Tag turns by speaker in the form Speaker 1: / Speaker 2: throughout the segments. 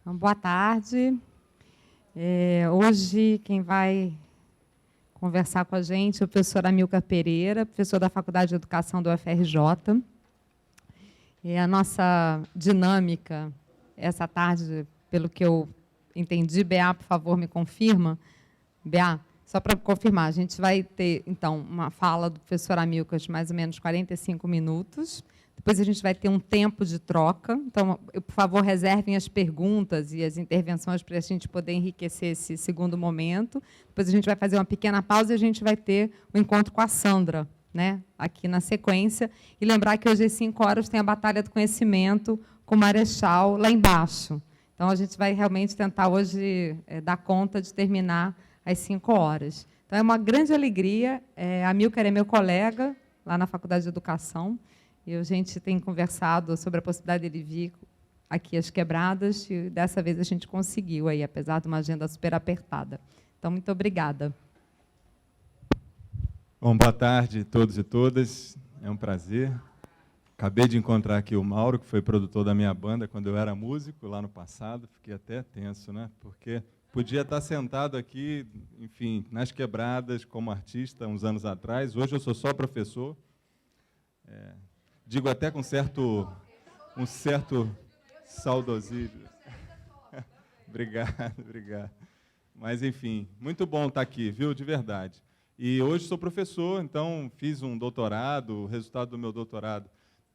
Speaker 1: Então, boa tarde. Hoje, quem vai conversar com a gente é o professor Amilcar Pereira, professor da Faculdade de Educação do UFRJ. A nossa dinâmica essa tarde, pelo que eu entendi, Bea, por favor, me confirma. Bea, só para confirmar, a gente vai ter, então, uma fala do professor Amilcar de mais ou menos 45 minutos. Depois a gente vai ter um tempo de troca. Então, por favor, reservem as perguntas e as intervenções para a gente poder enriquecer esse segundo momento. Depois a gente vai fazer uma pequena pausa e a gente vai ter o encontro com a Sandra, né, aqui na sequência. E lembrar que hoje às 5 horas tem a Batalha do Conhecimento com o Marechal lá embaixo. Então, a gente vai realmente tentar hoje dar conta de terminar às 5 horas. Então, é uma grande alegria. Amilcar é meu colega lá na Faculdade de Educação. E a gente tem conversado sobre a possibilidade dele vir aqui às Quebradas, e dessa vez a gente conseguiu, aí, apesar de uma agenda super apertada. Então, muito obrigada.
Speaker 2: Bom, boa tarde a todos e todas. É um prazer. Acabei de encontrar aqui o Mauro, que foi produtor da minha banda quando eu era músico, lá no passado. Fiquei até tenso, né? Porque podia estar sentado aqui, enfim, nas Quebradas, como artista, uns anos atrás. Hoje eu sou só professor. Digo até com um certo saudosismo. Obrigado, obrigado. Mas, enfim, muito bom estar aqui, viu, de verdade. E hoje sou professor, então fiz um doutorado. O resultado do meu doutorado,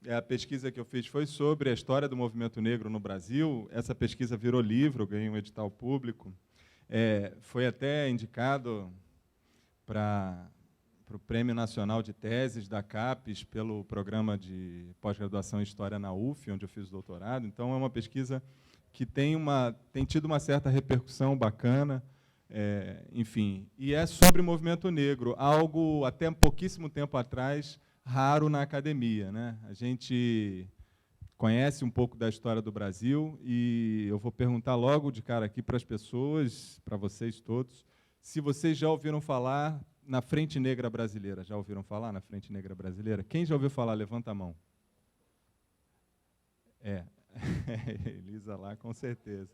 Speaker 2: a pesquisa que eu fiz foi sobre a história do movimento negro no Brasil. Essa pesquisa virou livro, ganhei um edital público. Foi até indicado para o Prêmio Nacional de Teses da CAPES pelo programa de pós-graduação em História na UF, onde eu fiz o doutorado. Então, é uma pesquisa que tem tido uma certa repercussão bacana, enfim, e é sobre o movimento negro, algo até pouquíssimo tempo atrás raro na academia, né? A gente conhece um pouco da história do Brasil e eu vou perguntar logo de cara aqui para as pessoas, para vocês todos, se vocês já ouviram falar na Frente Negra Brasileira. Já ouviram falar na Frente Negra Brasileira? Quem já ouviu falar? Levanta a mão. Elisa lá, com certeza.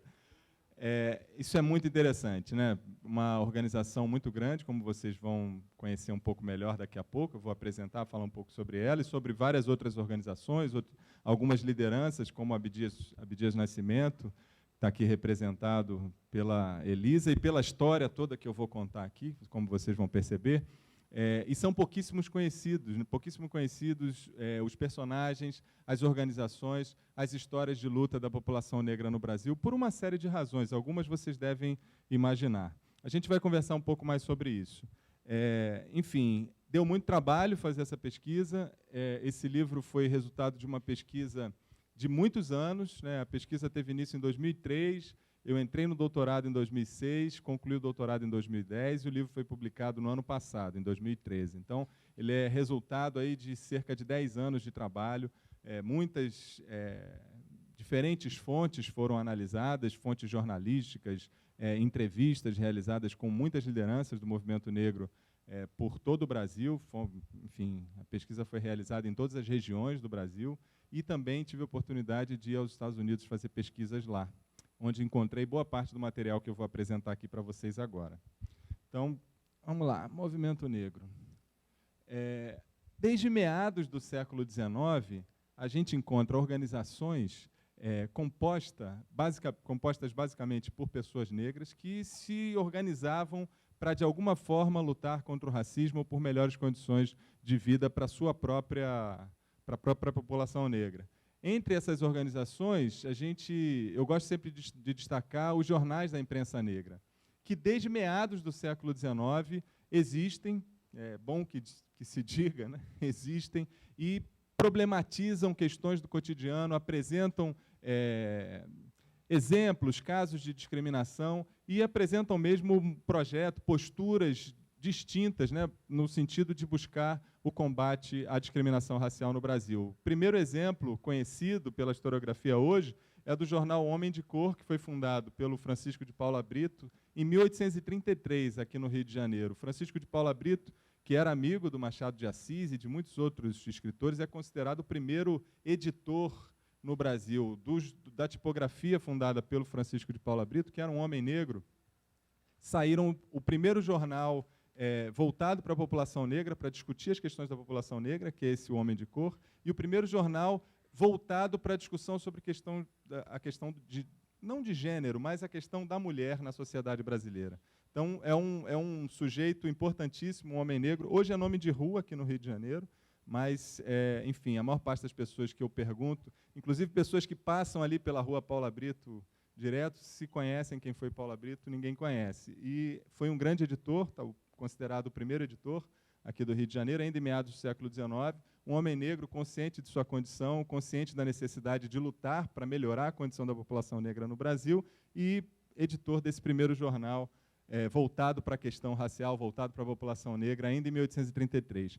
Speaker 2: Isso é muito interessante, né? Uma organização muito grande, como vocês vão conhecer um pouco melhor daqui a pouco. Eu vou apresentar, falar um pouco sobre ela e sobre várias outras organizações, algumas lideranças, como Abdias Nascimento, está aqui representado pela Elisa, e pela história toda que eu vou contar aqui, como vocês vão perceber. E são pouquíssimo conhecidos os personagens, as organizações, as histórias de luta da população negra no Brasil, por uma série de razões. Algumas vocês devem imaginar. A gente vai conversar um pouco mais sobre isso. Enfim, deu muito trabalho fazer essa pesquisa. Esse livro foi resultado de uma pesquisa de muitos anos, né? A pesquisa teve início em 2003, eu entrei no doutorado em 2006, concluí o doutorado em 2010 e o livro foi publicado no ano passado, em 2013. Então, ele é resultado aí de cerca de 10 anos de trabalho. Muitas diferentes fontes foram analisadas, fontes jornalísticas, entrevistas realizadas com muitas lideranças do movimento negro por todo o Brasil. Enfim, a pesquisa foi realizada em todas as regiões do Brasil e também tive a oportunidade de ir aos Estados Unidos fazer pesquisas lá, onde encontrei boa parte do material que eu vou apresentar aqui para vocês agora. Então, vamos lá, movimento negro. Desde meados do século XIX, a gente encontra organizações compostas basicamente por pessoas negras que se organizavam para, de alguma forma, lutar contra o racismo ou por melhores condições de vida para a própria população negra. Entre essas organizações, eu gosto sempre de destacar os jornais da imprensa negra, que desde meados do século XIX existem, é bom que se diga, né? Existem e problematizam questões do cotidiano, apresentam exemplos, casos de discriminação e apresentam mesmo um projeto, posturas distintas, né, no sentido de buscar o combate à discriminação racial no Brasil. O primeiro exemplo conhecido pela historiografia hoje é do jornal Homem de Cor, que foi fundado pelo Francisco de Paula Brito em 1833, aqui no Rio de Janeiro. Francisco de Paula Brito, que era amigo do Machado de Assis e de muitos outros escritores, é considerado o primeiro editor no Brasil da tipografia fundada pelo Francisco de Paula Brito, que era um homem negro. Saíram o primeiro jornal voltado para a população negra, para discutir as questões da população negra, que é esse O Homem de Cor, e o primeiro jornal voltado para a discussão sobre a questão não de gênero, mas a questão da mulher na sociedade brasileira. Então, é um sujeito importantíssimo, um homem negro. Hoje é nome de rua aqui no Rio de Janeiro, mas, enfim, a maior parte das pessoas que eu pergunto, inclusive pessoas que passam ali pela rua Paula Brito direto, se conhecem quem foi Paula Brito, ninguém conhece. E foi um grande editor, considerado o primeiro editor aqui do Rio de Janeiro, ainda em meados do século XIX, um homem negro consciente de sua condição, consciente da necessidade de lutar para melhorar a condição da população negra no Brasil e editor desse primeiro jornal voltado para a questão racial, voltado para a população negra, ainda em 1833.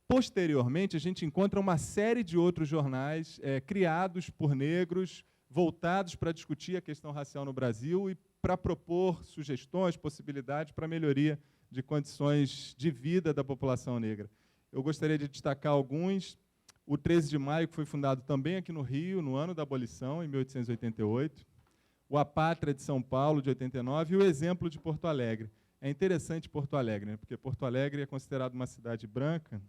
Speaker 2: Posteriormente, a gente encontra uma série de outros jornais criados por negros, voltados para discutir a questão racial no Brasil e para propor sugestões, possibilidades para a melhoria de condições de vida da população negra. Eu gostaria de destacar alguns. O 13 de Maio, que foi fundado também aqui no Rio, no ano da abolição, em 1888. O A Pátria de São Paulo, de 89, e o Exemplo de Porto Alegre. É interessante Porto Alegre, né? Porque Porto Alegre é considerado uma cidade branca,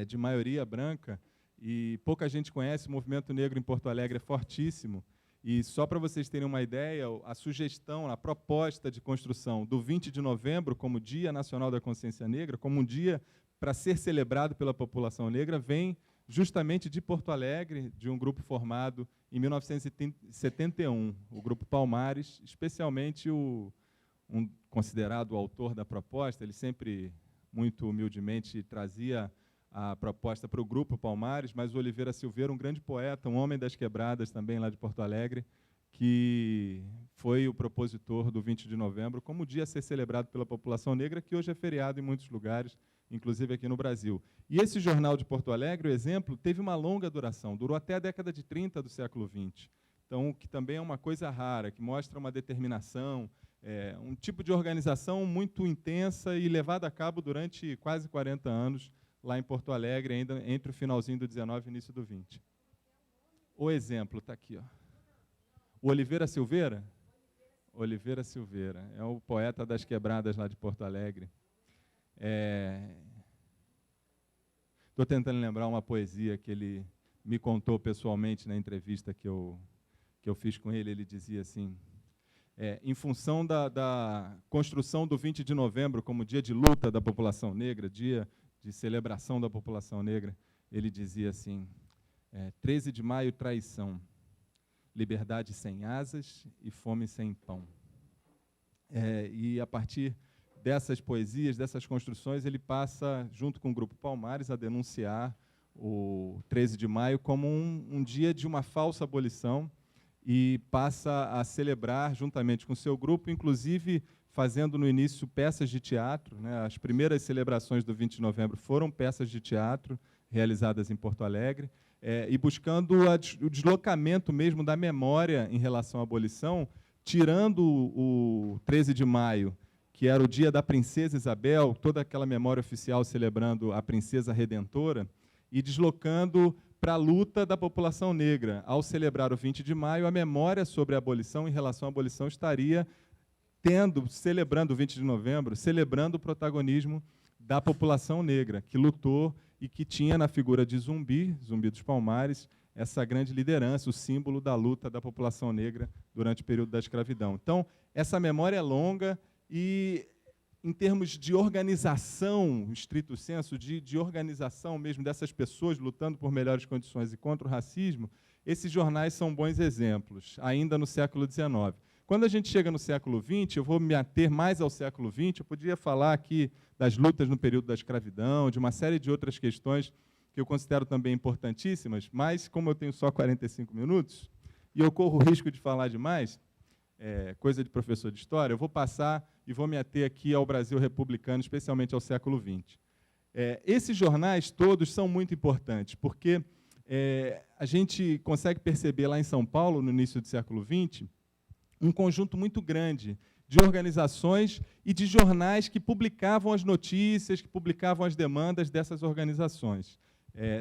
Speaker 2: de maioria branca, e pouca gente conhece. O movimento negro em Porto Alegre é fortíssimo. E só para vocês terem uma ideia, a sugestão, a proposta de construção do 20 de novembro como Dia Nacional da Consciência Negra, como um dia para ser celebrado pela população negra, vem justamente de Porto Alegre, de um grupo formado em 1971, o Grupo Palmares, especialmente considerado o autor da proposta. Ele sempre, muito humildemente, trazia a proposta para o Grupo Palmares, mas o Oliveira Silveira, um grande poeta, um homem das quebradas também lá de Porto Alegre, que foi o propositor do 20 de novembro como dia a ser celebrado pela população negra, que hoje é feriado em muitos lugares, inclusive aqui no Brasil. E esse jornal de Porto Alegre, o Exemplo, teve uma longa duração, durou até a década de 30 do século XX. Então, que também é uma coisa rara, que mostra uma determinação, um tipo de organização muito intensa e levada a cabo durante quase 40 anos, lá em Porto Alegre, ainda entre o finalzinho do 19 e início do 20. O Exemplo está aqui, ó. O Oliveira Silveira? Oliveira Silveira, é o poeta das quebradas lá de Porto Alegre. Estou tentando lembrar uma poesia que ele me contou pessoalmente na entrevista que eu fiz com ele. Ele dizia assim, em função da construção do 20 de novembro como dia de luta da população negra, dia de celebração da população negra, ele dizia assim, 13 de maio, traição, liberdade sem asas e fome sem pão. E a partir dessas poesias, dessas construções, ele passa, junto com o Grupo Palmares, a denunciar o 13 de maio como um dia de uma falsa abolição e passa a celebrar, juntamente com o seu grupo, inclusive fazendo no início peças de teatro, né? As primeiras celebrações do 20 de novembro foram peças de teatro realizadas em Porto Alegre, e buscando o deslocamento mesmo da memória em relação à abolição, tirando o 13 de maio, que era o dia da Princesa Isabel, toda aquela memória oficial celebrando a Princesa Redentora, e deslocando para a luta da população negra. Ao celebrar o 20 de maio, a memória sobre a abolição, em relação à abolição, estaria celebrando o 20 de novembro, celebrando o protagonismo da população negra, que lutou e que tinha na figura de Zumbi dos Palmares, essa grande liderança, o símbolo da luta da população negra durante o período da escravidão. Então, essa memória é longa e, em termos de organização, estrito senso, de organização mesmo dessas pessoas lutando por melhores condições e contra o racismo, esses jornais são bons exemplos, ainda no século XIX. Quando a gente chega no século XX, eu vou me ater mais ao século XX, eu podia falar aqui das lutas no período da escravidão, de uma série de outras questões que eu considero também importantíssimas, mas, como eu tenho só 45 minutos, e eu corro o risco de falar demais, coisa de professor de história, eu vou passar e vou me ater aqui ao Brasil republicano, especialmente ao século XX. Esses jornais todos são muito importantes, porque a gente consegue perceber lá em São Paulo, no início do século XX, um conjunto muito grande de organizações e de jornais que publicavam as notícias, que publicavam as demandas dessas organizações.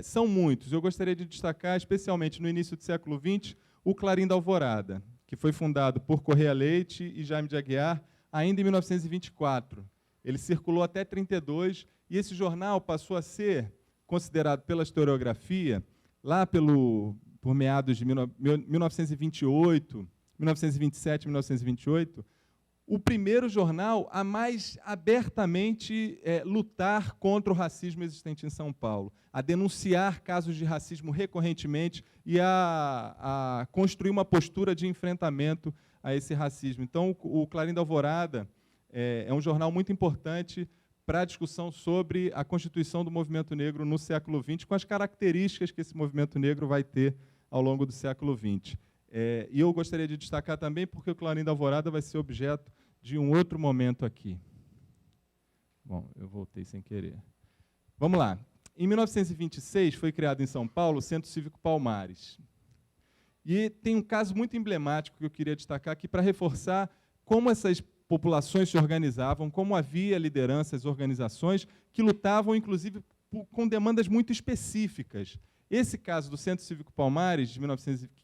Speaker 2: São muitos. Eu gostaria de destacar, especialmente no início do século XX, o Clarim da Alvorada, que foi fundado por Correia Leite e Jaime de Aguiar ainda em 1924. Ele circulou até 1932, e esse jornal passou a ser considerado pela historiografia, lá por meados de 1928, 1927, 1928, o primeiro jornal a mais abertamente lutar contra o racismo existente em São Paulo, a denunciar casos de racismo recorrentemente e a construir uma postura de enfrentamento a esse racismo. Então, o Clarim da Alvorada é um jornal muito importante para a discussão sobre a constituição do movimento negro no século XX, com as características que esse movimento negro vai ter ao longo do século XX. E eu gostaria de destacar também, porque o Clarim da Alvorada vai ser objeto de um outro momento aqui. Bom, eu voltei sem querer. Vamos lá. Em 1926, foi criado em São Paulo o Centro Cívico Palmares. E tem um caso muito emblemático que eu queria destacar aqui para reforçar como essas populações se organizavam, como havia lideranças, organizações que lutavam, inclusive, com demandas muito específicas. Esse caso do Centro Cívico Palmares,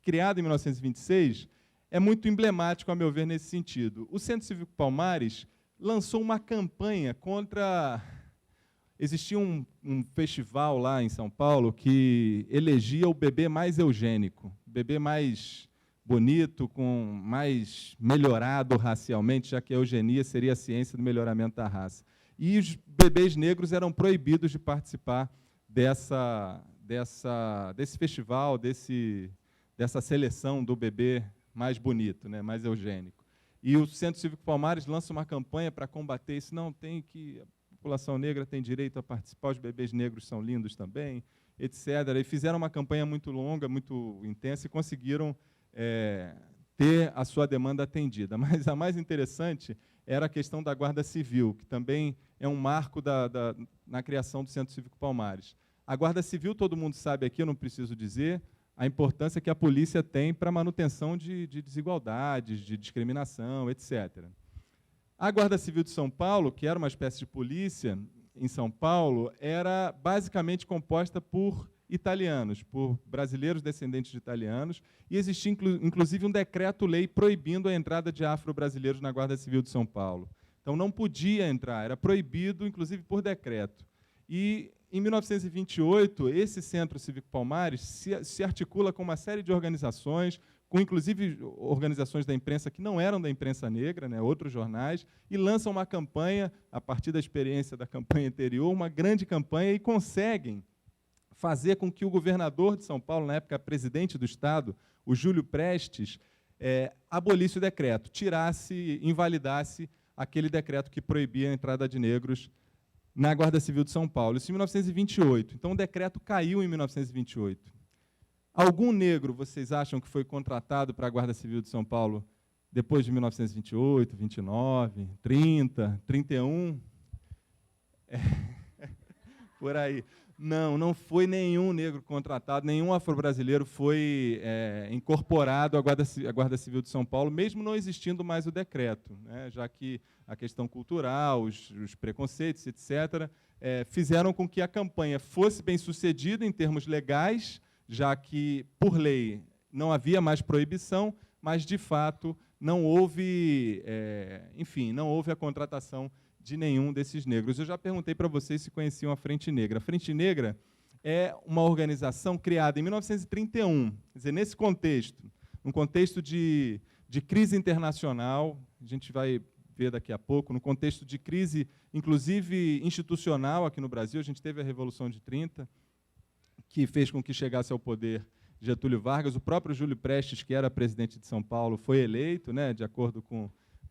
Speaker 2: criado em 1926, é muito emblemático, a meu ver, nesse sentido. O Centro Cívico Palmares lançou uma campanha contra... Existia um festival lá em São Paulo que elegia o bebê mais eugênico, o bebê mais bonito, mais melhorado racialmente, já que a eugenia seria a ciência do melhoramento da raça. E os bebês negros eram proibidos de participar desse festival, dessa seleção do bebê mais bonito, né, mais eugênico. E o Centro Cívico Palmares lança uma campanha para combater isso. Não, tem que... A população negra tem direito a participar, os bebês negros são lindos também, etc. E fizeram uma campanha muito longa, muito intensa, e conseguiram ter a sua demanda atendida. Mas a mais interessante era a questão da Guarda Civil, que também é um marco na criação do Centro Cívico Palmares. A Guarda Civil, todo mundo sabe aqui, eu não preciso dizer, a importância que a polícia tem para a manutenção de desigualdades, de discriminação, etc. A Guarda Civil de São Paulo, que era uma espécie de polícia em São Paulo, era basicamente composta por italianos, por brasileiros descendentes de italianos, e existia, inclusive, um decreto-lei proibindo a entrada de afro-brasileiros na Guarda Civil de São Paulo. Então, não podia entrar, era proibido, inclusive, por decreto. E, em 1928, esse Centro Cívico Palmares se articula com uma série de organizações, com, inclusive, organizações da imprensa que não eram da imprensa negra, né, outros jornais, e lançam uma campanha, a partir da experiência da campanha anterior, uma grande campanha, e conseguem fazer com que o governador de São Paulo, na época presidente do Estado, o Júlio Prestes, abolisse o decreto, invalidasse aquele decreto que proibia a entrada de negros na Guarda Civil de São Paulo. Isso em 1928. Então, o decreto caiu em 1928. Algum negro, vocês acham que foi contratado para a Guarda Civil de São Paulo depois de 1928, 29, 30, 31? Por aí. Não foi nenhum negro contratado, nenhum afro-brasileiro foi incorporado à Guarda Civil de São Paulo, mesmo não existindo mais o decreto, né, já que a questão cultural, os preconceitos, etc., fizeram com que a campanha fosse bem-sucedida em termos legais, já que, por lei, não havia mais proibição, mas, de fato, não houve, não houve a contratação de nenhum desses negros. Eu já perguntei para vocês se conheciam a Frente Negra. A Frente Negra é uma organização criada em 1931, quer dizer, nesse contexto, num contexto de crise internacional, a gente vai ver daqui a pouco, no contexto de crise, inclusive institucional aqui no Brasil. A gente teve a Revolução de 30, que fez com que chegasse ao poder Getúlio Vargas. O próprio Júlio Prestes, que era presidente de São Paulo, foi eleito, né, de acordo com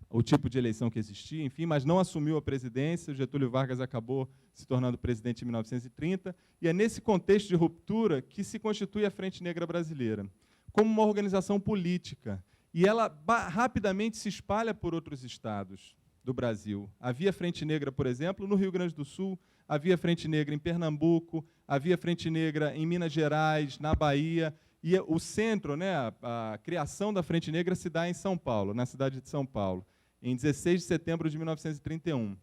Speaker 2: o tipo de eleição que existia, enfim, mas não assumiu a presidência. O Getúlio Vargas acabou se tornando presidente em 1930, e é nesse contexto de ruptura que se constitui a Frente Negra Brasileira, como uma organização política, e ela rapidamente se espalha por outros estados do Brasil. Havia Frente Negra, por exemplo, no Rio Grande do Sul, havia Frente Negra em Pernambuco, havia Frente Negra em Minas Gerais, na Bahia, e o centro, né, a criação da Frente Negra se dá em São Paulo, na cidade de São Paulo, em 16 de setembro de 1931.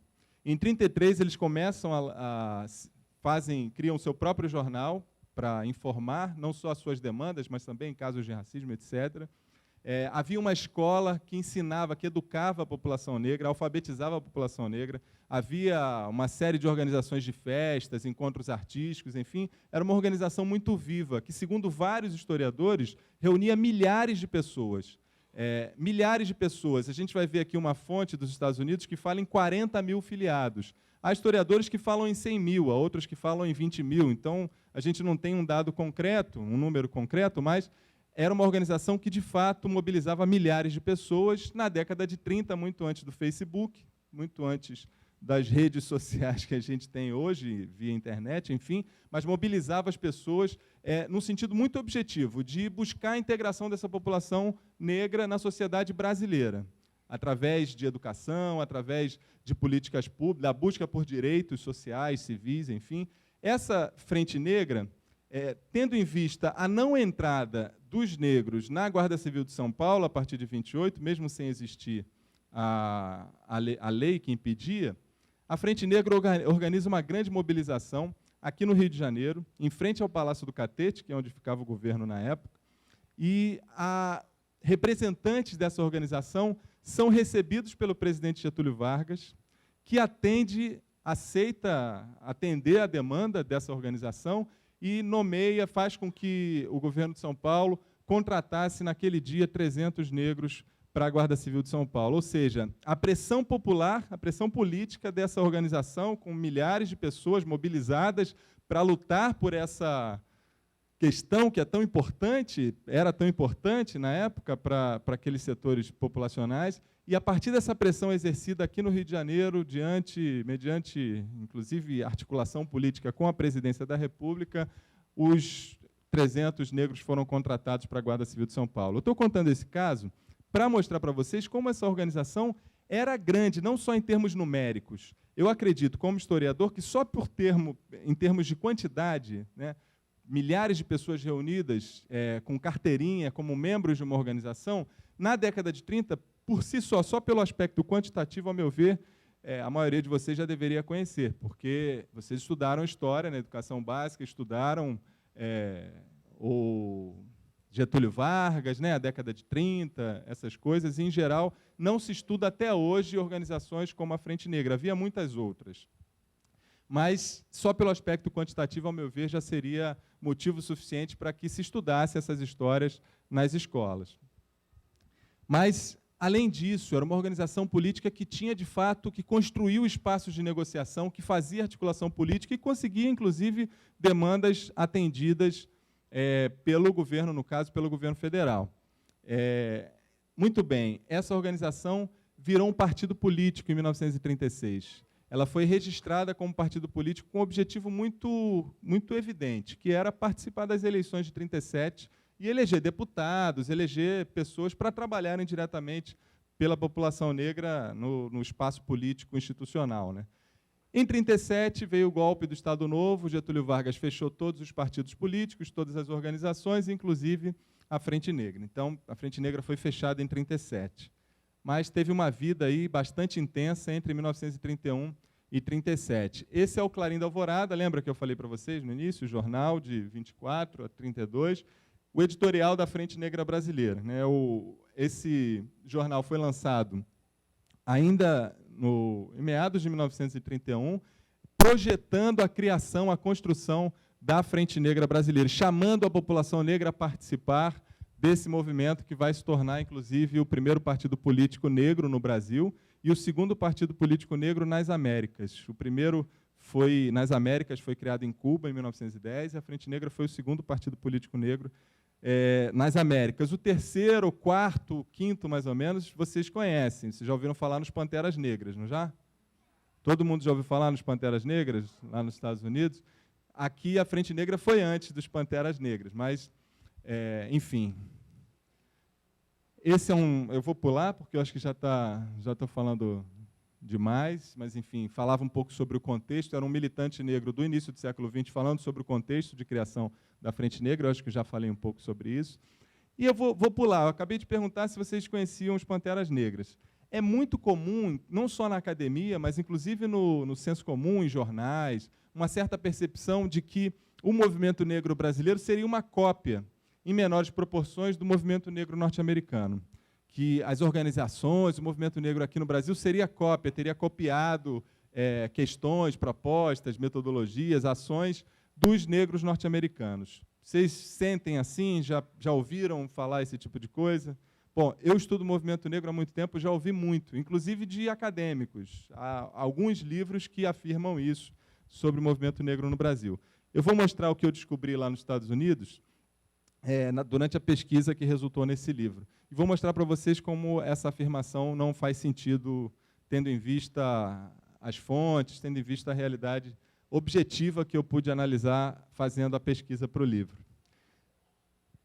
Speaker 2: Em 1933, eles começam a criam seu próprio jornal para informar não só as suas demandas, mas também em casos de racismo, etc. Havia uma escola que ensinava, que educava a população negra, alfabetizava a população negra. Havia uma série de organizações de festas, encontros artísticos, enfim, era uma organização muito viva, que, segundo vários historiadores, reunia milhares de pessoas. Milhares de pessoas. A gente vai ver aqui uma fonte dos Estados Unidos que fala em 40 mil filiados. Há historiadores que falam em 100 mil, há outros que falam em 20 mil. Então, a gente não tem um dado concreto, um número concreto, mas era uma organização que, de fato, mobilizava milhares de pessoas na década de 30, muito antes do Facebook, muito antes das redes sociais que a gente tem hoje, via internet, enfim, mas mobilizava as pessoas num sentido muito objetivo, de buscar a integração dessa população negra na sociedade brasileira, através de educação, através de políticas públicas, da busca por direitos sociais, civis, enfim. Essa Frente Negra, tendo em vista a não entrada dos negros na Guarda Civil de São Paulo, a partir de 28, mesmo sem existir a lei que impedia, a Frente Negra organiza uma grande mobilização aqui no Rio de Janeiro, em frente ao Palácio do Catete, que é onde ficava o governo na época, e representantes dessa organização são recebidos pelo presidente Getúlio Vargas, que aceita atender a demanda dessa organização e nomeia, faz com que o governo de São Paulo contratasse naquele dia 300 negros para a Guarda Civil de São Paulo. Ou seja, a pressão popular, a pressão política dessa organização, com milhares de pessoas mobilizadas para lutar por essa questão que é tão importante, era tão importante na época para aqueles setores populacionais, e a partir dessa pressão exercida aqui no Rio de Janeiro, mediante, inclusive, articulação política com a presidência da República, os 300 negros foram contratados para a Guarda Civil de São Paulo. Eu estou contando esse caso para mostrar para vocês como essa organização era grande, não só em termos numéricos. Eu acredito, como historiador, que só em termos de quantidade, né, milhares de pessoas reunidas com carteirinha, como membros de uma organização, na década de 30, por si só pelo aspecto quantitativo, ao meu ver, a maioria de vocês já deveria conhecer, porque vocês estudaram história na educação básica, estudaram o Getúlio Vargas, né, a década de 30, essas coisas, e, em geral, não se estuda até hoje organizações como a Frente Negra. Havia muitas outras. Mas, só pelo aspecto quantitativo, ao meu ver, já seria motivo suficiente para que se estudasse essas histórias nas escolas. Mas, além disso, era uma organização política que tinha, de fato, que construiu espaços de negociação, que fazia articulação política e conseguia, inclusive, demandas atendidas pelo governo, no caso, pelo governo federal. Muito bem, essa organização virou um partido político em 1936. Ela foi registrada como partido político com um objetivo muito evidente, que era participar das eleições de 37 e eleger deputados, eleger pessoas para trabalharem diretamente pela população negra no espaço político institucional, né? Em 37 veio o golpe do Estado Novo, Getúlio Vargas fechou todos os partidos políticos, todas as organizações, inclusive a Frente Negra. Então, a Frente Negra foi fechada em 37. Mas teve uma vida aí bastante intensa entre 1931 e 37. Esse é o Clarim da Alvorada, lembra que eu falei para vocês no início, o jornal de 24 a 32, o editorial da Frente Negra Brasileira, né? Esse jornal foi lançado ainda em meados de 1931, projetando a criação, a construção da Frente Negra Brasileira, chamando a população negra a participar desse movimento que vai se tornar, inclusive, o primeiro partido político negro no Brasil e o segundo partido político negro nas Américas. O primeiro nas Américas foi criado em Cuba, em 1910, e a Frente Negra foi o segundo partido político negro nas Américas. O terceiro, o quarto, o quinto, mais ou menos, vocês conhecem. Vocês já ouviram falar nos Panteras Negras, não já? Todo mundo já ouviu falar nos Panteras Negras, lá nos Estados Unidos? Aqui, a Frente Negra foi antes dos Panteras Negras, mas, enfim. Esse eu vou pular, porque eu acho que já estou falando demais, mas, enfim, falava um pouco sobre o contexto. Era um militante negro do início do século XX, falando sobre o contexto de criação da Frente Negra. Eu acho que já falei um pouco sobre isso. E eu vou pular. Eu acabei de perguntar se vocês conheciam os Panteras Negras. é muito comum, não só na academia, mas inclusive no senso comum, em jornais, uma certa percepção de que o movimento negro brasileiro seria uma cópia, em menores proporções, do movimento negro norte-americano. Que as organizações, o movimento negro aqui no Brasil seria cópia, teria copiado questões, propostas, metodologias, ações dos negros norte-americanos. Vocês sentem assim? Já ouviram falar esse tipo de coisa? Bom, eu estudo o movimento negro há muito tempo, já ouvi muito, inclusive de acadêmicos. Há alguns livros que afirmam isso sobre o movimento negro no Brasil. Eu vou mostrar o que eu descobri lá nos Estados Unidos durante a pesquisa que resultou nesse livro. E vou mostrar para vocês como essa afirmação não faz sentido, tendo em vista as fontes, tendo em vista a realidade objetiva que eu pude analisar fazendo a pesquisa para o livro.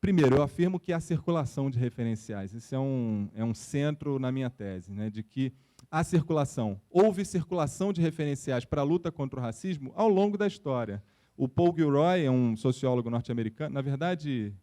Speaker 2: Primeiro, eu afirmo que há circulação de referenciais. Isso é um centro na minha tese, né, de que há circulação. Houve circulação de referenciais para a luta contra o racismo ao longo da história. O Paul Gilroy é um sociólogo norte-americano, na verdade,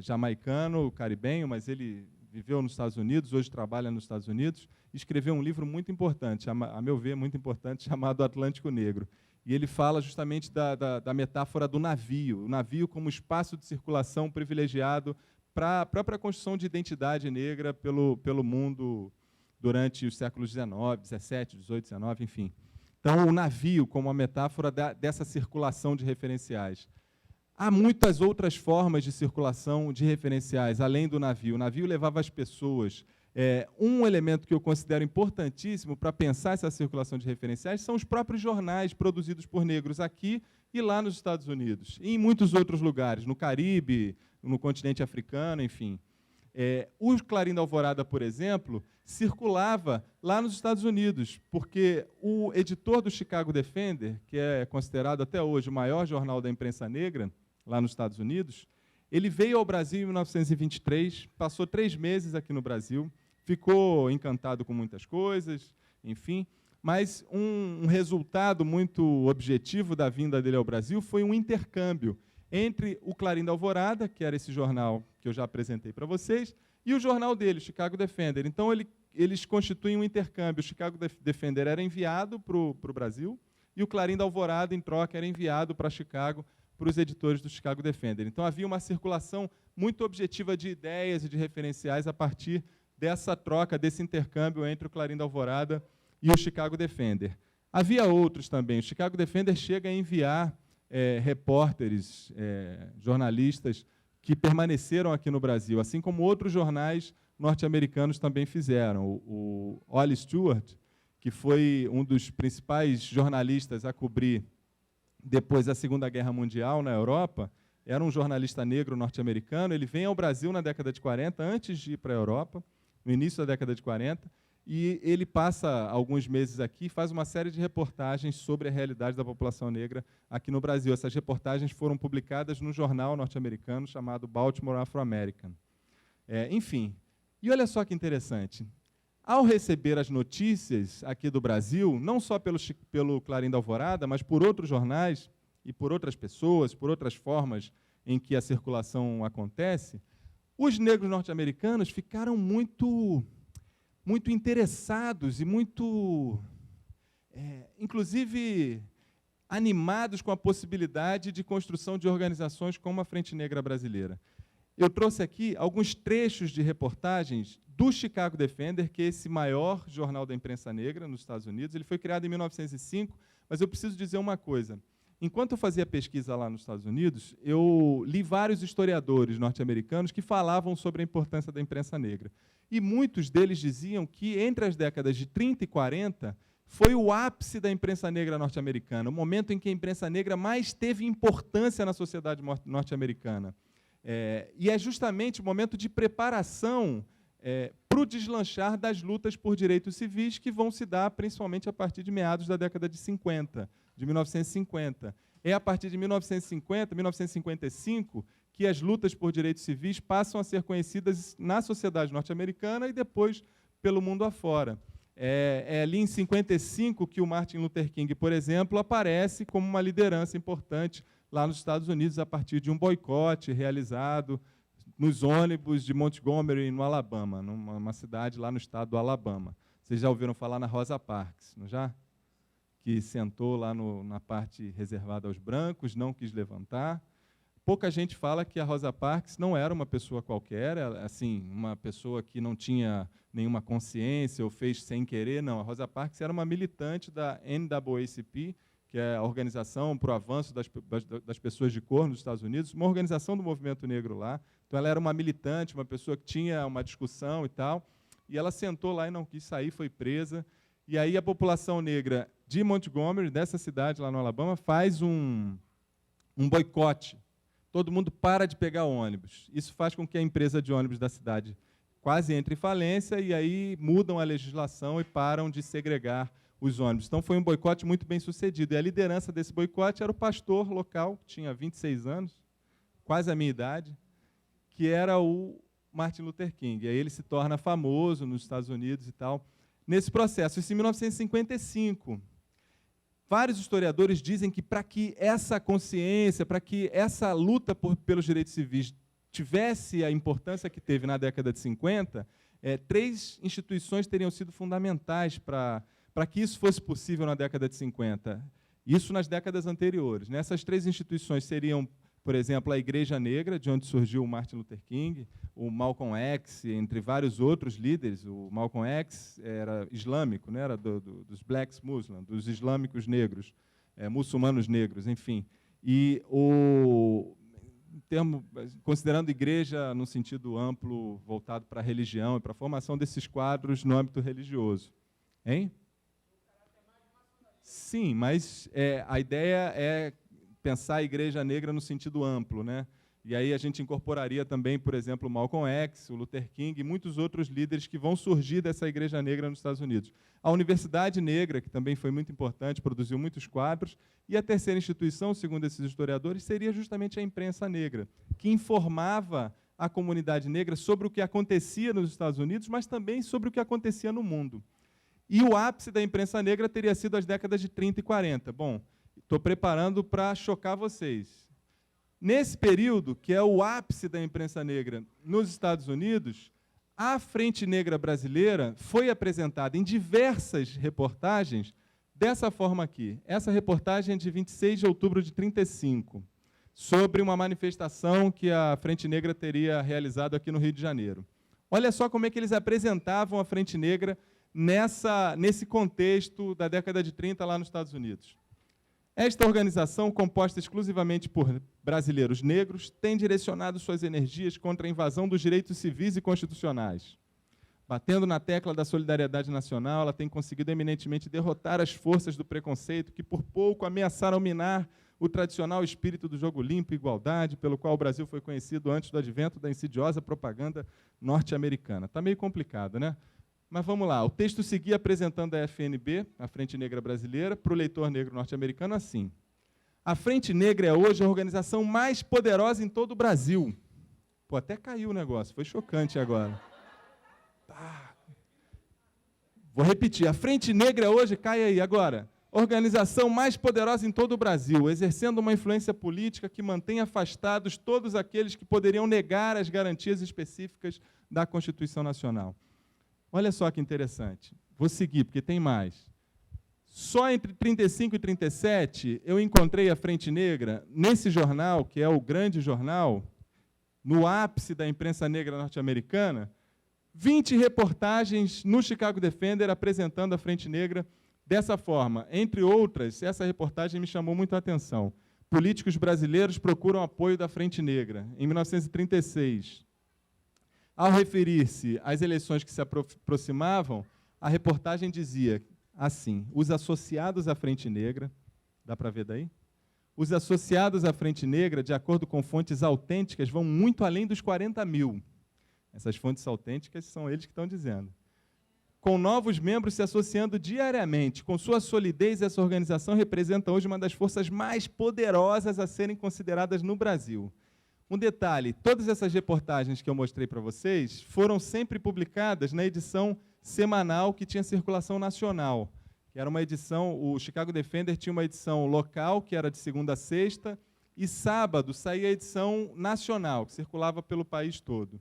Speaker 2: jamaicano, caribenho, mas ele viveu nos Estados Unidos, hoje trabalha nos Estados Unidos, e escreveu um livro muito importante, a meu ver, muito importante, chamado Atlântico Negro. E ele fala justamente da metáfora do navio, o navio como espaço de circulação privilegiado para a própria construção de identidade negra pelo mundo durante os séculos XIX, XVII, XVIII, XIX, enfim. Então, o navio como a metáfora dessa circulação de referenciais. Há muitas outras formas de circulação de referenciais, além do navio. O navio levava as pessoas. Um elemento que eu considero importantíssimo para pensar essa circulação de referenciais são os próprios jornais produzidos por negros aqui e lá nos Estados Unidos, e em muitos outros lugares, no Caribe, no continente africano, enfim. O Clarim da Alvorada, por exemplo, circulava lá nos Estados Unidos, porque o editor do Chicago Defender, que é considerado até hoje o maior jornal da imprensa negra, lá nos Estados Unidos, ele veio ao Brasil em 1923, passou 3 meses aqui no Brasil, ficou encantado com muitas coisas, enfim, mas um resultado muito objetivo da vinda dele ao Brasil foi um intercâmbio entre o Clarim da Alvorada, que era esse jornal que eu já apresentei para vocês, e o jornal dele, o Chicago Defender. Então, eles constituem um intercâmbio. O Chicago Defender era enviado para o Brasil, e o Clarim da Alvorada, em troca, era enviado para Chicago, para os editores do Chicago Defender. Então, havia uma circulação muito objetiva de ideias e de referenciais a partir dessa troca, desse intercâmbio entre o Clarim da Alvorada e o Chicago Defender. Havia outros também. O Chicago Defender chega a enviar repórteres, jornalistas, que permaneceram aqui no Brasil, assim como outros jornais norte-americanos também fizeram. O Ollie Stewart, que foi um dos principais jornalistas a cobrir depois da Segunda Guerra Mundial na Europa, era um jornalista negro norte-americano. Ele vem ao Brasil na década de 40, antes de ir para a Europa, no início da década de 40, e ele passa alguns meses aqui e faz uma série de reportagens sobre a realidade da população negra aqui no Brasil. Essas reportagens foram publicadas num jornal norte-americano chamado Baltimore Afro-American. Enfim, e olha só que interessante. Ao receber as notícias aqui do Brasil, não só pelo Clarim da Alvorada, mas por outros jornais e por outras pessoas, por outras formas em que a circulação acontece, os negros norte-americanos ficaram muito interessados e inclusive, animados com a possibilidade de construção de organizações como a Frente Negra Brasileira. Eu trouxe aqui alguns trechos de reportagens do Chicago Defender, que é esse maior jornal da imprensa negra nos Estados Unidos. Ele foi criado em 1905, mas eu preciso dizer uma coisa. Enquanto eu fazia pesquisa lá nos Estados Unidos, eu li vários historiadores norte-americanos que falavam sobre a importância da imprensa negra. E muitos deles diziam que, entre as décadas de 30 e 40, foi o ápice da imprensa negra norte-americana, o momento em que a imprensa negra mais teve importância na sociedade norte-americana. E é justamente o momento de preparação para o deslanchar das lutas por direitos civis que vão se dar principalmente a partir de meados da década de 50, de 1950. É a partir de 1950, 1955, que as lutas por direitos civis passam a ser conhecidas na sociedade norte-americana e depois pelo mundo afora. É ali em 55 que o Martin Luther King, por exemplo, aparece como uma liderança importante lá nos Estados Unidos a partir de um boicote realizado nos ônibus de Montgomery, no Alabama, numa cidade lá no estado do Alabama. Vocês já ouviram falar na Rosa Parks, não já? Que sentou lá na parte reservada aos brancos, não quis levantar. Pouca gente fala que a Rosa Parks não era uma pessoa qualquer, assim, uma pessoa que não tinha nenhuma consciência ou fez sem querer, não. A Rosa Parks era uma militante da NAACP, que é a Organização para o Avanço das Pessoas de Cor nos Estados Unidos, uma organização do movimento negro lá. Então, ela era uma militante, uma pessoa que tinha uma discussão e tal, e ela sentou lá e não quis sair, foi presa. E aí a população negra de Montgomery, dessa cidade lá no Alabama, faz um boicote. Todo mundo para de pegar ônibus. Isso faz com que a empresa de ônibus da cidade quase entre em falência, e aí mudam a legislação e param de segregar os ônibus. Então, foi um boicote muito bem sucedido. E a liderança desse boicote era o pastor local, que tinha 26 anos, quase a minha idade, que era o Martin Luther King. E aí ele se torna famoso nos Estados Unidos e tal. Nesse processo, isso em 1955. Vários historiadores dizem que, para que essa consciência, para que essa luta pelos direitos civis tivesse a importância que teve na década de 50, 3 instituições teriam sido fundamentais para que isso fosse possível na década de 50. Isso nas décadas anteriores. Essas 3 instituições seriam, por exemplo, a Igreja Negra, de onde surgiu o Martin Luther King, o Malcolm X, entre vários outros líderes. O Malcolm X era islâmico, né? Era dos blacks Muslims, dos islâmicos negros, muçulmanos negros, enfim. E, considerando igreja no sentido amplo, voltado para a religião e para a formação desses quadros no âmbito religioso. Hein? Sim, mas a ideia é pensar a igreja negra no sentido amplo, né? E aí a gente incorporaria também, por exemplo, o Malcolm X, o Luther King e muitos outros líderes que vão surgir dessa igreja negra nos Estados Unidos. A Universidade Negra, que também foi muito importante, produziu muitos quadros, e a terceira instituição, segundo esses historiadores, seria justamente a imprensa negra, que informava a comunidade negra sobre o que acontecia nos Estados Unidos, mas também sobre o que acontecia no mundo. E o ápice da imprensa negra teria sido as décadas de 30 e 40. Bom, estou preparando para chocar vocês. Nesse período, que é o ápice da imprensa negra nos Estados Unidos, a Frente Negra Brasileira foi apresentada em diversas reportagens dessa forma aqui. Essa reportagem é de 26 de outubro de 1935, sobre uma manifestação que a Frente Negra teria realizado aqui no Rio de Janeiro. Olha só como é que eles apresentavam a Frente Negra nesse contexto da década de 30 lá nos Estados Unidos. Esta organização, composta exclusivamente por brasileiros negros, tem direcionado suas energias contra a invasão dos direitos civis e constitucionais. Batendo na tecla da solidariedade nacional, ela tem conseguido eminentemente derrotar as forças do preconceito que, por pouco, ameaçaram minar o tradicional espírito do jogo limpo e igualdade, pelo qual o Brasil foi conhecido antes do advento da insidiosa propaganda norte-americana. Está meio complicado, né? Mas vamos lá, o texto seguia apresentando a FNB, a Frente Negra Brasileira, para o leitor negro norte-americano assim. A Frente Negra é hoje a organização mais poderosa em todo o Brasil. Pô, até caiu o negócio, foi chocante agora. Vou repetir, a Frente Negra hoje, cai aí agora, organização mais poderosa em todo o Brasil, exercendo uma influência política que mantém afastados todos aqueles que poderiam negar as garantias específicas da Constituição Nacional. Olha só que interessante. Vou seguir, porque tem mais. Só entre 35 e 37, eu encontrei a Frente Negra, nesse jornal, que é o grande jornal, no ápice da imprensa negra norte-americana, 20 reportagens no Chicago Defender apresentando a Frente Negra dessa forma. Entre outras, essa reportagem me chamou muito a atenção. Políticos brasileiros procuram apoio da Frente Negra. Em 1936, ao referir-se às eleições que se aproximavam, a reportagem dizia assim: os associados à Frente Negra, dá para ver daí? Os associados à Frente Negra, de acordo com fontes autênticas, vão muito além dos 40 mil. Essas fontes autênticas são eles que estão dizendo. Com novos membros se associando diariamente. Com sua solidez, essa organização representa hoje uma das forças mais poderosas a serem consideradas no Brasil. Um detalhe, todas essas reportagens que eu mostrei para vocês foram sempre publicadas na edição semanal que tinha circulação nacional, que era uma edição, o Chicago Defender tinha uma edição local, que era de segunda a sexta, e sábado saía a edição nacional, que circulava pelo país todo.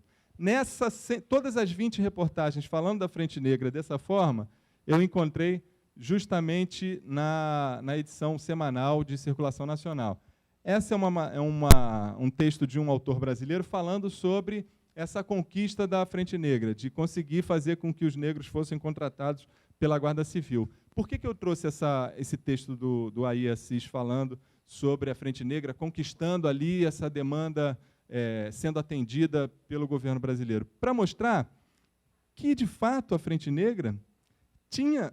Speaker 2: Todas as 20 reportagens falando da Frente Negra dessa forma, eu encontrei justamente na edição semanal de circulação nacional. Essa é um texto de um autor brasileiro falando sobre essa conquista da Frente Negra, de conseguir fazer com que os negros fossem contratados pela Guarda Civil. Por que eu trouxe esse texto do Ayi Assis falando sobre a Frente Negra, conquistando ali essa demanda sendo atendida pelo governo brasileiro? Para mostrar que, de fato, a Frente Negra tinha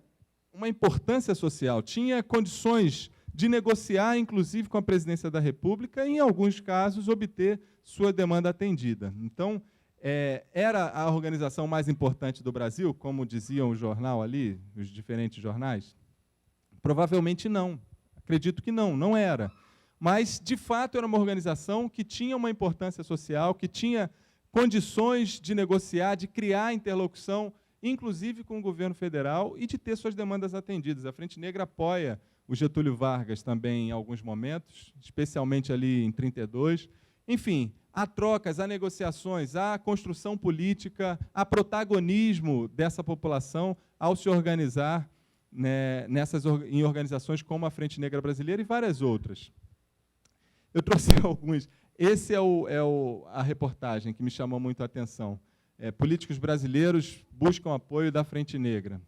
Speaker 2: uma importância social, tinha condições de negociar, inclusive, com a presidência da República e, em alguns casos, obter sua demanda atendida. Então, era a organização mais importante do Brasil, como diziam o jornal ali, os diferentes jornais? Provavelmente não. Acredito que não era. Mas, de fato, era uma organização que tinha uma importância social, que tinha condições de negociar, de criar interlocução, inclusive com o governo federal, e de ter suas demandas atendidas. A Frente Negra apoia o Getúlio Vargas também em alguns momentos, especialmente ali em 32. Enfim, há trocas, há negociações, há construção política, há protagonismo dessa população ao se organizar, né, em organizações como a Frente Negra Brasileira e várias outras. Eu trouxe alguns. Esse é a reportagem que me chamou muito a atenção. Políticos brasileiros buscam apoio da Frente Negra.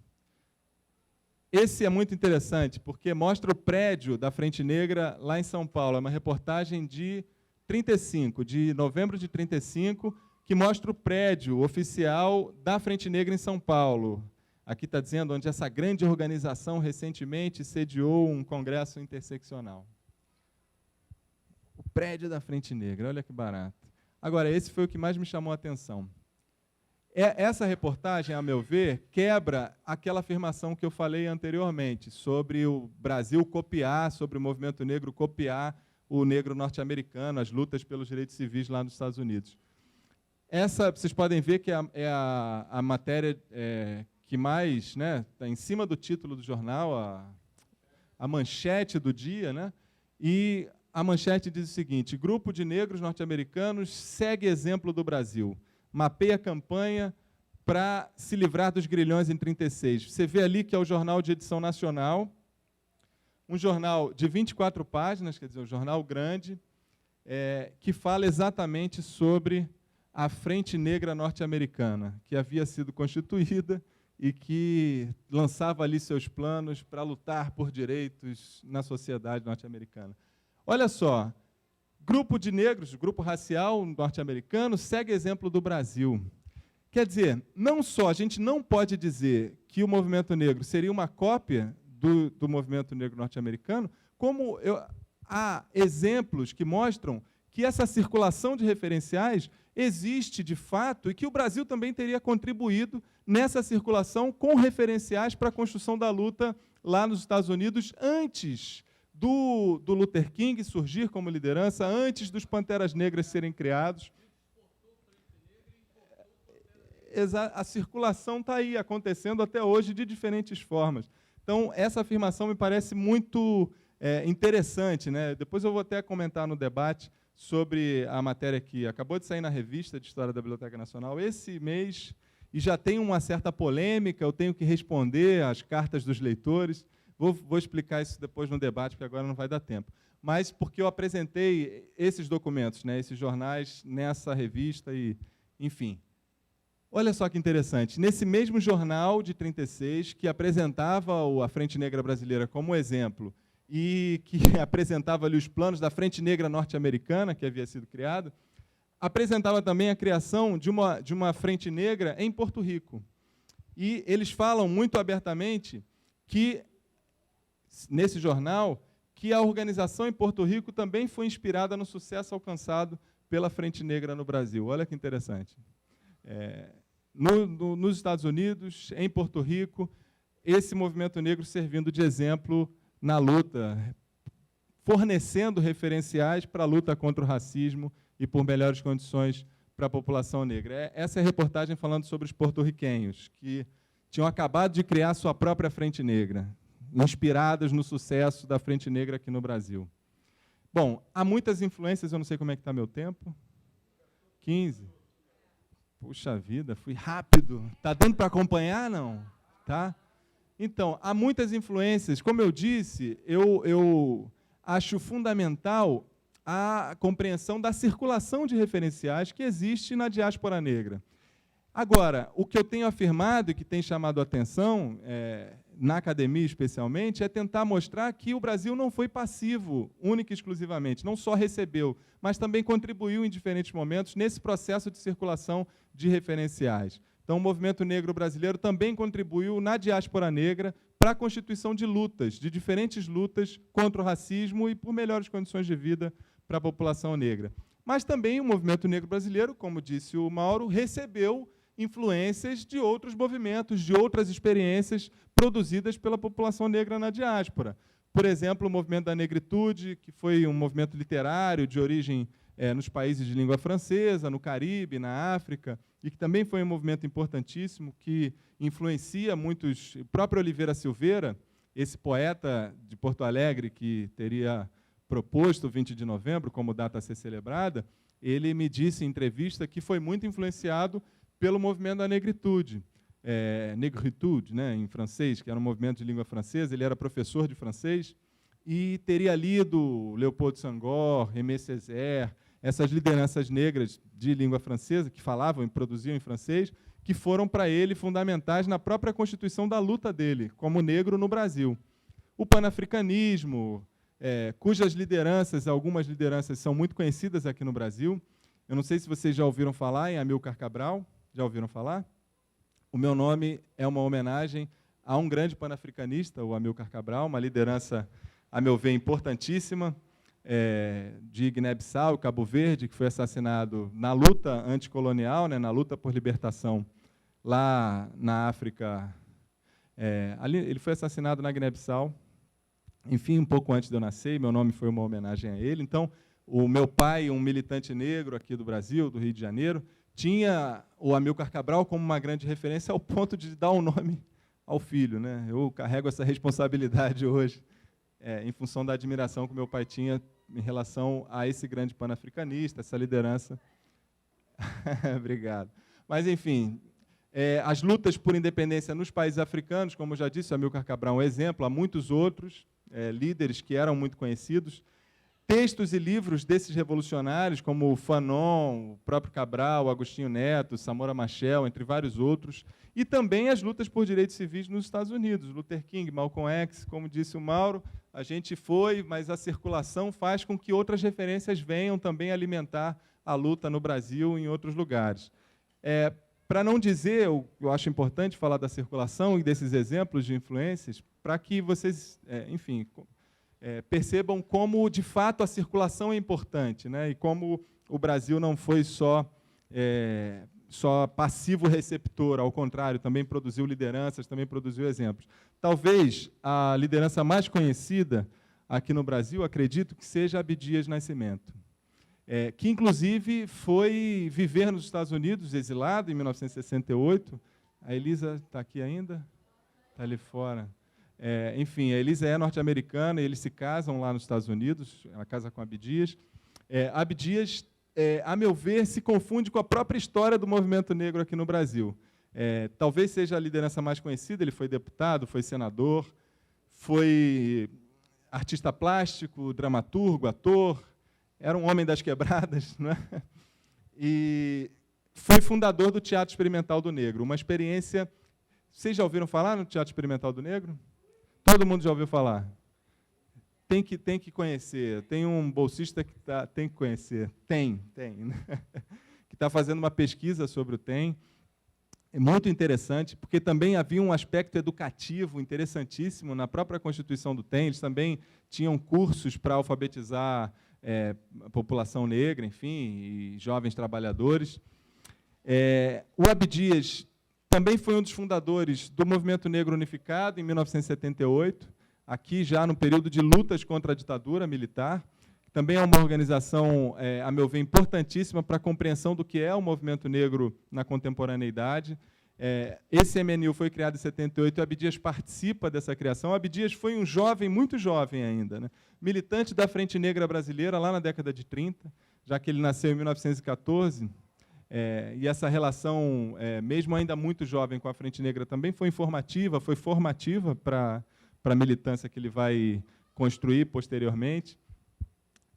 Speaker 2: Esse é muito interessante, porque mostra o prédio da Frente Negra lá em São Paulo. É uma reportagem de novembro de 35, que mostra o prédio oficial da Frente Negra em São Paulo. Aqui está dizendo onde essa grande organização recentemente sediou um congresso interseccional. O prédio da Frente Negra, olha que barato. Agora, esse foi o que mais me chamou a atenção. Essa reportagem, a meu ver, quebra aquela afirmação que eu falei anteriormente, sobre o Brasil copiar, sobre o movimento negro copiar o negro norte-americano, as lutas pelos direitos civis lá nos Estados Unidos. Essa, vocês podem ver que é a matéria que mais, né, está em cima do título do jornal, a manchete do dia, né, e a manchete diz o seguinte: grupo de negros norte-americanos segue exemplo do Brasil. Mapeia a campanha para se livrar dos grilhões em 36. Você vê ali que é o jornal de edição nacional, um jornal de 24 páginas, quer dizer, um jornal grande, que fala exatamente sobre a Frente Negra norte-americana, que havia sido constituída e que lançava ali seus planos para lutar por direitos na sociedade norte-americana. Olha só, grupo de negros, grupo racial norte-americano, segue exemplo do Brasil. Quer dizer, não só a gente não pode dizer que o movimento negro seria uma cópia do movimento negro norte-americano, como há exemplos que mostram que essa circulação de referenciais existe de fato e que o Brasil também teria contribuído nessa circulação com referenciais para a construção da luta lá nos Estados Unidos antes do Luther King surgir como liderança, antes dos Panteras Negras serem criados. A circulação está aí, acontecendo até hoje de diferentes formas. Então, essa afirmação me parece muito interessante, né? Depois eu vou até comentar no debate sobre a matéria que acabou de sair na revista de História da Biblioteca Nacional esse mês, e já tem uma certa polêmica, eu tenho que responder às cartas dos leitores. Vou explicar isso depois no debate, porque agora não vai dar tempo. Mas porque eu apresentei esses documentos, né, esses jornais, nessa revista, e, enfim. Olha só que interessante. Nesse mesmo jornal de 36, que apresentava a Frente Negra Brasileira como exemplo, e que apresentava ali os planos da Frente Negra norte-americana, que havia sido criada, apresentava também a criação de uma Frente Negra em Porto Rico. E eles falam muito abertamente que, nesse jornal, que a organização em Porto Rico também foi inspirada no sucesso alcançado pela Frente Negra no Brasil. Olha que interessante. Nos Estados Unidos, em Porto Rico, esse movimento negro servindo de exemplo na luta, fornecendo referenciais para a luta contra o racismo e por melhores condições para a população negra. Essa é a reportagem falando sobre os porto-riquenhos, que tinham acabado de criar sua própria Frente Negra, inspiradas no sucesso da Frente Negra aqui no Brasil. Bom, há muitas influências, eu não sei como é que está meu tempo. 15. Puxa vida, fui rápido. Está dando para acompanhar, não? Tá? Então, há muitas influências. Como eu disse, eu acho fundamental a compreensão da circulação de referenciais que existe na diáspora negra. Agora, o que eu tenho afirmado e que tem chamado a atenção, na academia especialmente, é tentar mostrar que o Brasil não foi passivo, única e exclusivamente, não só recebeu, mas também contribuiu em diferentes momentos nesse processo de circulação de referenciais. Então, o movimento negro brasileiro também contribuiu na diáspora negra para a constituição de lutas, de diferentes lutas contra o racismo e por melhores condições de vida para a população negra. Mas também o movimento negro brasileiro, como disse o Mauro, recebeu influências de outros movimentos, de outras experiências produzidas pela população negra na diáspora. Por exemplo, o movimento da negritude, que foi um movimento literário de origem nos países de língua francesa, no Caribe, na África, e que também foi um movimento importantíssimo, que influencia muitos. O próprio Oliveira Silveira, esse poeta de Porto Alegre, que teria proposto o 20 de novembro como data a ser celebrada, ele me disse em entrevista que foi muito influenciado pelo movimento da negritude, negritude, né, em francês, que era um movimento de língua francesa. Ele era professor de francês e teria lido Leopold Senghor, Aimé Césaire, essas lideranças negras de língua francesa que falavam e produziam em francês, que foram para ele fundamentais na própria constituição da luta dele como negro no Brasil. O panafricanismo, cujas lideranças, algumas lideranças são muito conhecidas aqui no Brasil. Eu não sei se vocês já ouviram falar em Amilcar Cabral. Já ouviram falar? O meu nome é uma homenagem a um grande panafricanista, o Amilcar Cabral, uma liderança, a meu ver, importantíssima, de Guiné-Bissau, Cabo Verde, que foi assassinado na luta anticolonial, né, na luta por libertação, lá na África. Ali, ele foi assassinado na Guiné-Bissau, enfim, um pouco antes de eu nascer, meu nome foi uma homenagem a ele. Então, o meu pai, um militante negro aqui do Brasil, do Rio de Janeiro, tinha o Amilcar Cabral como uma grande referência ao ponto de dar um nome ao filho, né? Eu carrego essa responsabilidade hoje, em função da admiração que meu pai tinha em relação a esse grande panafricanista, essa liderança. Obrigado. Mas, enfim, as lutas por independência nos países africanos, como eu já disse, o Amilcar Cabral é um exemplo, há muitos outros líderes que eram muito conhecidos. Textos e livros desses revolucionários, como o Fanon, o próprio Cabral, Agostinho Neto, Samora Machel, entre vários outros, e também as lutas por direitos civis nos Estados Unidos, Luther King, Malcolm X, como disse o Mauro, a gente foi, mas a circulação faz com que outras referências venham também alimentar a luta no Brasil e em outros lugares. Para não dizer, eu acho importante falar da circulação e desses exemplos de influências, para que vocês, enfim, percebam como, de fato, a circulação é importante, né? E como o Brasil não foi só passivo receptor, ao contrário, também produziu lideranças, também produziu exemplos. Talvez a liderança mais conhecida aqui no Brasil, acredito que seja Abdias Nascimento, que, inclusive, foi viver nos Estados Unidos, exilado, em 1968. A Elisa está aqui ainda? Está ali fora. Enfim, a Elisa é norte-americana e eles se casam lá nos Estados Unidos, ela casa com Abdias. Abdias, a meu ver, se confunde com a própria história do movimento negro aqui no Brasil. Talvez seja a liderança mais conhecida, ele foi deputado, foi senador, foi artista plástico, dramaturgo, ator, era um homem das quebradas, não é? E foi fundador do Teatro Experimental do Negro, uma experiência... Vocês já ouviram falar no Teatro Experimental do Negro? Todo mundo já ouviu falar? Tem que conhecer. Tem um bolsista que tem que conhecer. Tem. Que está fazendo uma pesquisa sobre o TEM. É muito interessante, porque também havia um aspecto educativo interessantíssimo na própria constituição do TEM. Eles também tinham cursos para alfabetizar a população negra, enfim, e jovens trabalhadores. O Abdias também foi um dos fundadores do Movimento Negro Unificado, em 1978, aqui já no período de lutas contra a ditadura militar. Também é uma organização, a meu ver, importantíssima para a compreensão do que é o movimento negro na contemporaneidade. Esse MNU foi criado em 78 e o Abdias participa dessa criação. O Abdias foi um jovem, muito jovem ainda, né? Militante da Frente Negra Brasileira, lá na década de 30, já que ele nasceu em 1914, e essa relação, mesmo ainda muito jovem com a Frente Negra, também foi informativa, foi formativa para a militância que ele vai construir posteriormente.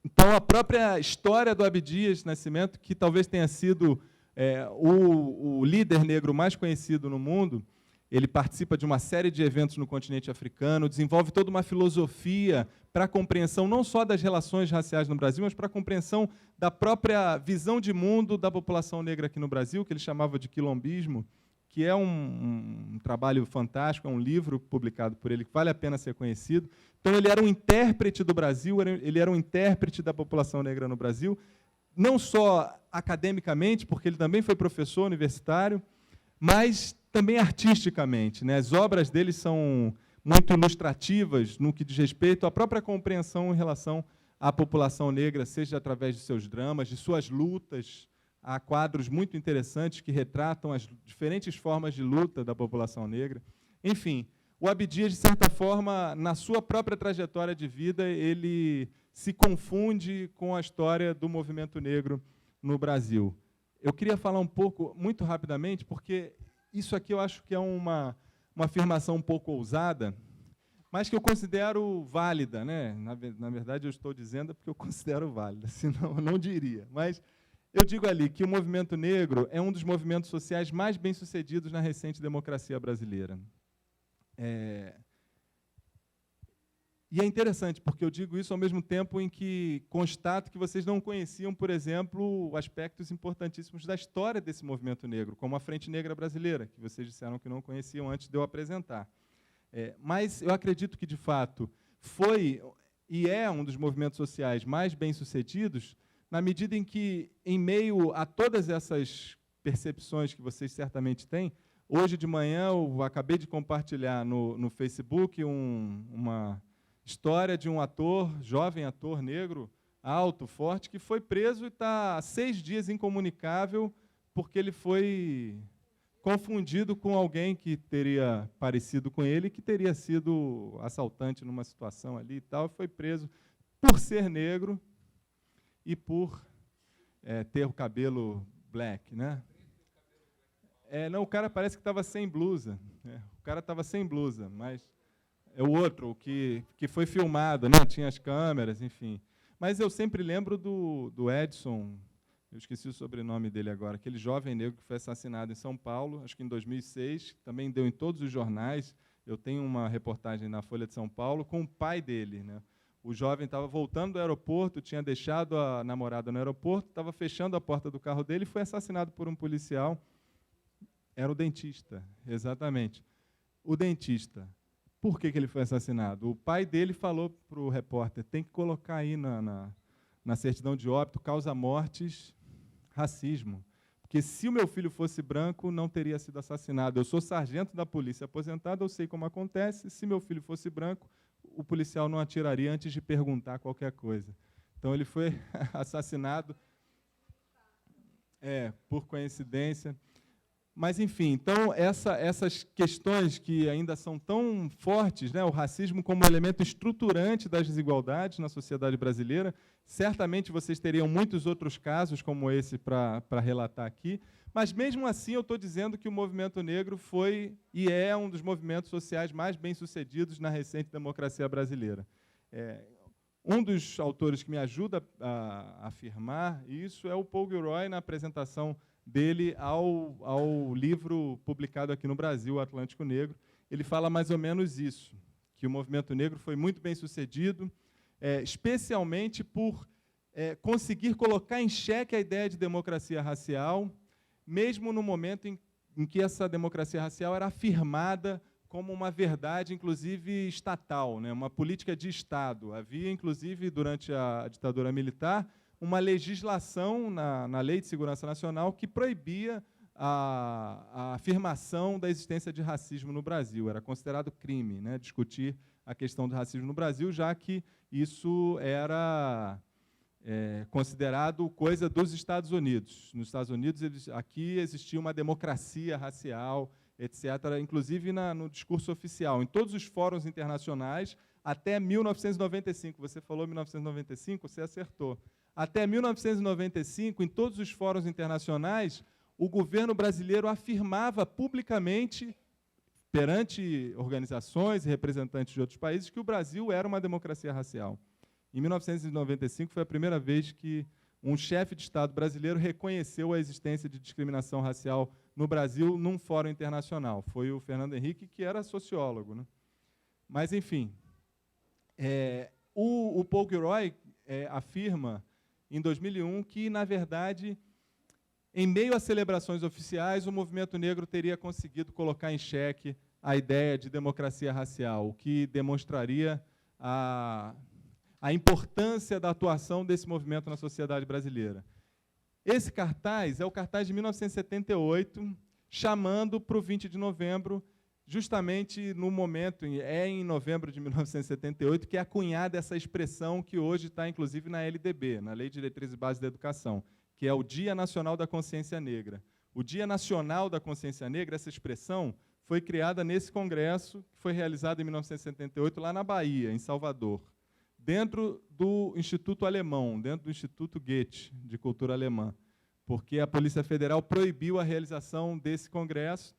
Speaker 2: Então, a própria história do Abdias Nascimento, que talvez tenha sido o líder negro mais conhecido no mundo, ele participa de uma série de eventos no continente africano, desenvolve toda uma filosofia para a compreensão não só das relações raciais no Brasil, mas para a compreensão da própria visão de mundo da população negra aqui no Brasil, que ele chamava de quilombismo, que é um trabalho fantástico, é um livro publicado por ele que vale a pena ser conhecido. Então, ele era um intérprete do Brasil, ele era um intérprete da população negra no Brasil, não só academicamente, porque ele também foi professor universitário, mas também artisticamente, né? As obras dele são muito ilustrativas no que diz respeito à própria compreensão em relação à população negra, seja através de seus dramas, de suas lutas. Há quadros muito interessantes que retratam as diferentes formas de luta da população negra. Enfim, o Abdias, de certa forma, na sua própria trajetória de vida, ele se confunde com a história do movimento negro no Brasil. Eu queria falar um pouco, muito rapidamente, porque isso aqui eu acho que é uma afirmação um pouco ousada, mas que eu considero válida, né? Na verdade, eu estou dizendo porque eu considero válida, senão eu não diria. Mas eu digo ali que o movimento negro é um dos movimentos sociais mais bem-sucedidos na recente democracia brasileira. E é interessante, porque eu digo isso ao mesmo tempo em que constato que vocês não conheciam, por exemplo, aspectos importantíssimos da história desse movimento negro, como a Frente Negra Brasileira, que vocês disseram que não conheciam antes de eu apresentar. Mas eu acredito que, de fato, foi e é um dos movimentos sociais mais bem-sucedidos, na medida em que, em meio a todas essas percepções que vocês certamente têm, hoje de manhã eu acabei de compartilhar no Facebook uma história de um ator, jovem ator negro, alto, forte, que foi preso e está há 6 dias incomunicável porque ele foi confundido com alguém que teria parecido com ele, que teria sido assaltante numa situação ali e tal, e foi preso por ser negro e por ter o cabelo black, né? Não, o cara parece que estava sem blusa. O cara estava sem blusa, mas é o outro, o que foi filmado, né? Tinha as câmeras, enfim. Mas eu sempre lembro do Edson, eu esqueci o sobrenome dele agora, aquele jovem negro que foi assassinado em São Paulo, acho que em 2006, também deu em todos os jornais. Eu tenho uma reportagem na Folha de São Paulo com o pai dele, né? O jovem estava voltando do aeroporto, tinha deixado a namorada no aeroporto, estava fechando a porta do carro dele e foi assassinado por um policial. Era o dentista, exatamente. O dentista. Por que ele foi assassinado? O pai dele falou para o repórter, tem que colocar aí na certidão de óbito, causa-mortes, racismo. Porque se o meu filho fosse branco, não teria sido assassinado. Eu sou sargento da polícia aposentado, eu sei como acontece. Se meu filho fosse branco, o policial não atiraria antes de perguntar qualquer coisa. Então, ele foi assassinado por coincidência. Mas, enfim, então, essas questões que ainda são tão fortes, né, o racismo como elemento estruturante das desigualdades na sociedade brasileira, certamente vocês teriam muitos outros casos como esse para relatar aqui, mas, mesmo assim, eu estou dizendo que o movimento negro foi e é um dos movimentos sociais mais bem-sucedidos na recente democracia brasileira. Um dos autores que me ajuda a afirmar isso é o Paul Gilroy, na apresentação dele ao livro publicado aqui no Brasil, O Atlântico Negro. Ele fala mais ou menos isso, que o movimento negro foi muito bem-sucedido, especialmente por conseguir colocar em xeque a ideia de democracia racial, mesmo no momento em que essa democracia racial era afirmada como uma verdade, inclusive, estatal, né, uma política de Estado. Havia, inclusive, durante a ditadura militar, uma legislação na Lei de Segurança Nacional que proibia a afirmação da existência de racismo no Brasil. Era considerado crime, né, discutir a questão do racismo no Brasil, já que isso era considerado coisa dos Estados Unidos. Nos Estados Unidos, aqui existia uma democracia racial, etc., inclusive no discurso oficial. Em todos os fóruns internacionais, até 1995, você falou 1995, você acertou. Até 1995, em todos os fóruns internacionais, o governo brasileiro afirmava publicamente, perante organizações e representantes de outros países, que o Brasil era uma democracia racial. Em 1995, foi a primeira vez que um chefe de Estado brasileiro reconheceu a existência de discriminação racial no Brasil num fórum internacional. Foi o Fernando Henrique, que era sociólogo, né? Mas, enfim, o Paul Gilroy afirma, em 2001, que, na verdade, em meio a celebrações oficiais, o movimento negro teria conseguido colocar em xeque a ideia de democracia racial, o que demonstraria a importância da atuação desse movimento na sociedade brasileira. Esse cartaz é o cartaz de 1978, chamando para o 20 de novembro, justamente no momento, em novembro de 1978, que é acunhada essa expressão que hoje está, inclusive, na LDB, na Lei de Diretrizes e Bases da Educação, que é o Dia Nacional da Consciência Negra. O Dia Nacional da Consciência Negra, essa expressão, foi criada nesse congresso, que foi realizado em 1978, lá na Bahia, em Salvador, dentro do Instituto Alemão, dentro do Instituto Goethe, de Cultura Alemã, porque a Polícia Federal proibiu a realização desse congresso,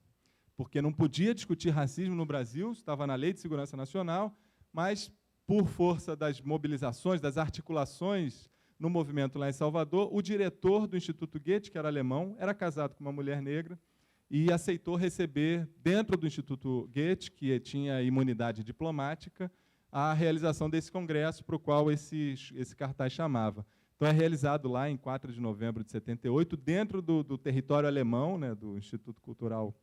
Speaker 2: porque não podia discutir racismo no Brasil, estava na Lei de Segurança Nacional, mas, por força das mobilizações, das articulações no movimento lá em Salvador, o diretor do Instituto Goethe, que era alemão, era casado com uma mulher negra e aceitou receber, dentro do Instituto Goethe, que tinha imunidade diplomática, a realização desse congresso, para o qual esse cartaz chamava. Então, é realizado lá em 4 de novembro de 78, dentro do território alemão, né, do Instituto Cultural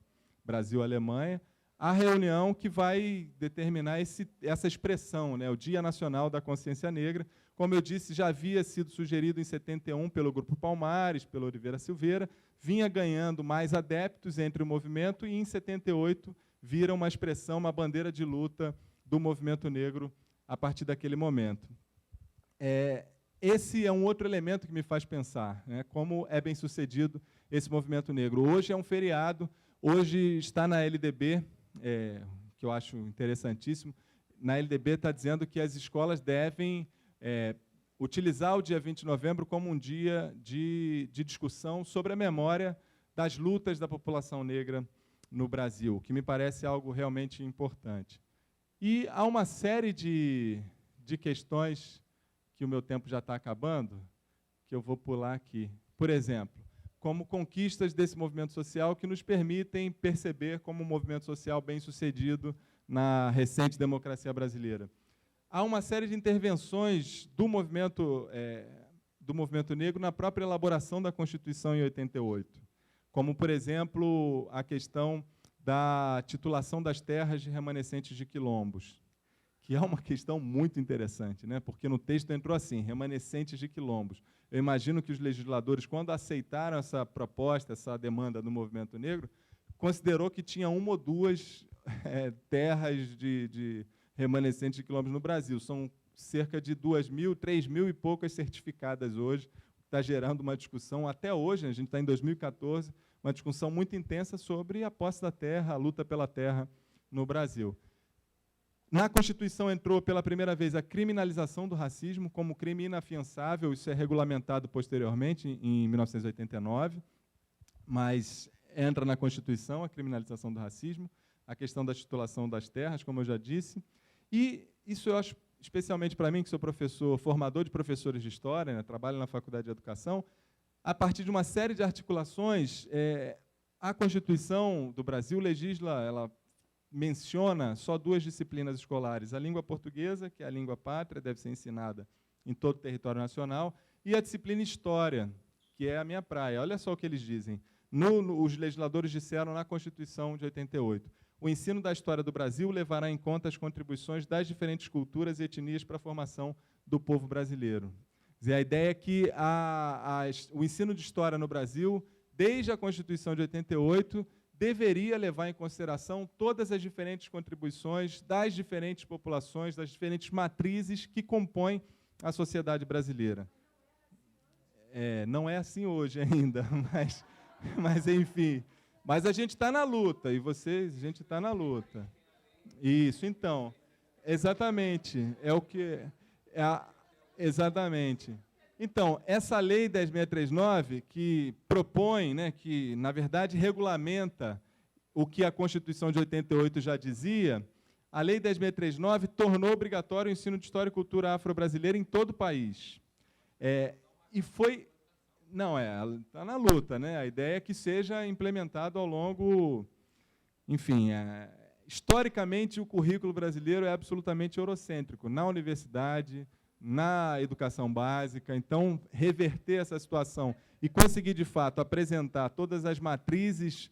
Speaker 2: Brasil-Alemanha, a reunião que vai determinar essa expressão, né, o Dia Nacional da Consciência Negra. Como eu disse, já havia sido sugerido em 71 pelo Grupo Palmares, pelo Oliveira Silveira, vinha ganhando mais adeptos entre o movimento, e em 78 vira uma expressão, uma bandeira de luta do movimento negro a partir daquele momento. Esse é um outro elemento que me faz pensar, né, como é bem sucedido esse movimento negro. Hoje é um feriado, hoje está na LDB, que eu acho interessantíssimo, na LDB está dizendo que as escolas devem utilizar o dia 20 de novembro como um dia de discussão sobre a memória das lutas da população negra no Brasil, que me parece algo realmente importante. E há uma série de questões, que o meu tempo já está acabando, que eu vou pular aqui. Por exemplo, como conquistas desse movimento social que nos permitem perceber como um movimento social bem-sucedido na recente democracia brasileira. Há uma série de intervenções do movimento negro na própria elaboração da Constituição em 88, como, por exemplo, a questão da titulação das terras de remanescentes de quilombos, que é uma questão muito interessante, né? Porque no texto entrou assim, remanescentes de quilombos. Eu imagino que os legisladores, quando aceitaram essa proposta, essa demanda do movimento negro, considerou que tinha uma ou duas terras de remanescentes de quilombos no Brasil. São cerca de 2.000, 3.000 e poucas certificadas hoje, está gerando uma discussão até hoje, a gente está em 2014, uma discussão muito intensa sobre a posse da terra, a luta pela terra no Brasil. Na Constituição entrou pela primeira vez a criminalização do racismo como crime inafiançável, isso é regulamentado posteriormente, em 1989, mas entra na Constituição a criminalização do racismo, a questão da titulação das terras, como eu já disse, e isso eu acho, especialmente para mim, que sou professor, formador de professores de História, né, trabalho na Faculdade de Educação, a partir de uma série de articulações, a Constituição do Brasil legisla, ela menciona só duas disciplinas escolares, a língua portuguesa, que é a língua pátria, deve ser ensinada em todo o território nacional, e a disciplina História, que é a minha praia. Olha só o que eles dizem. Os legisladores disseram na Constituição de 88, o ensino da história do Brasil levará em conta as contribuições das diferentes culturas e etnias para a formação do povo brasileiro. Quer dizer, a ideia é que o ensino de história no Brasil, desde a Constituição de 88, deveria levar em consideração todas as diferentes contribuições das diferentes populações, das diferentes matrizes que compõem a sociedade brasileira. Não é assim hoje ainda, mas enfim. Mas a gente está na luta, e vocês, a gente está na luta. Isso, então. Exatamente. É o que... exatamente. Então, essa lei 10.639, que propõe, né, que, na verdade, regulamenta o que a Constituição de 88 já dizia, a lei 10.639 tornou obrigatório o ensino de História e Cultura afro-brasileira em todo o país. E foi... Não, está na luta, né? A ideia é que seja implementado ao longo... Enfim, historicamente, o currículo brasileiro é absolutamente eurocêntrico, na universidade, na educação básica. Então, reverter essa situação e conseguir, de fato, apresentar todas as matrizes